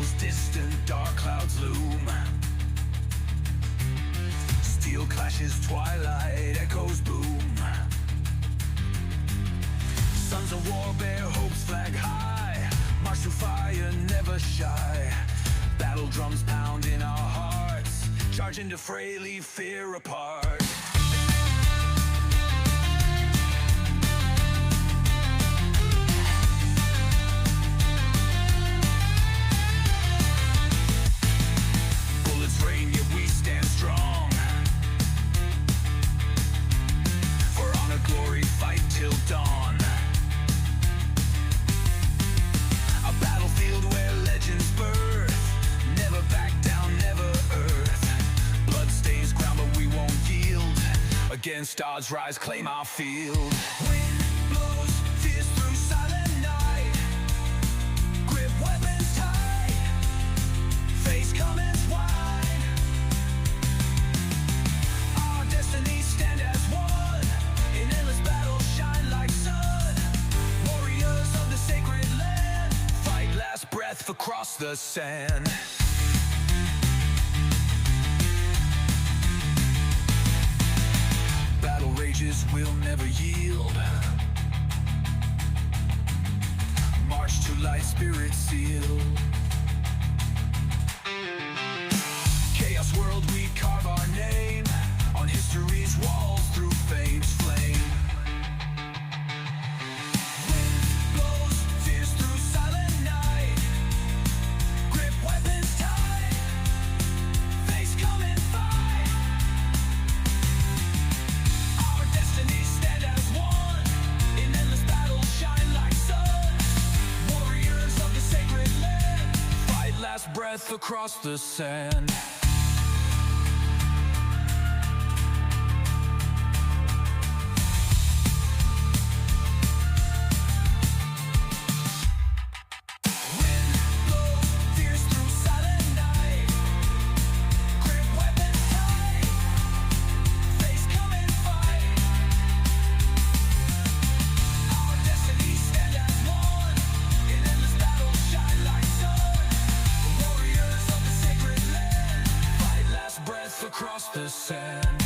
battles distant, dark clouds loom. Steel clashes, twilight echoes boom. Sons of war bear hopes flag high, march through fire, never shy. Battle drums pound in our hearts, charge into fray, leave fear apart. Bullets rain, yet we stand strong. For honor, glory, fight till dawn. A battlefield where legends birth, never back down, never earth. Blood stains ground, but we won't yield. Against odds, rise, claim our field. Wind blows, fierce through silent night. Grip weapons tight, face comments wide. Our destinies stand as one, in endless battle shine like sun. Warriors of the sacred land, fight last breath across the sand. Battle rages will never yield. March to light, spirit seal. Chaos world, we carve our name on history's walls through fame's flame. Wind blows, fierce through silent night. Grip weapons tight, face come and fight. Our destinies stand as one, in endless battle shine like sun. Warriors of the sacred land, fight last breath across the sand. Wind blows, fierce through silent night. Grip weapons tight, face come and fight. Our destinies stand as one, in endless battle shine like sun. Warriors of the sacred land, fight last breath across the sand.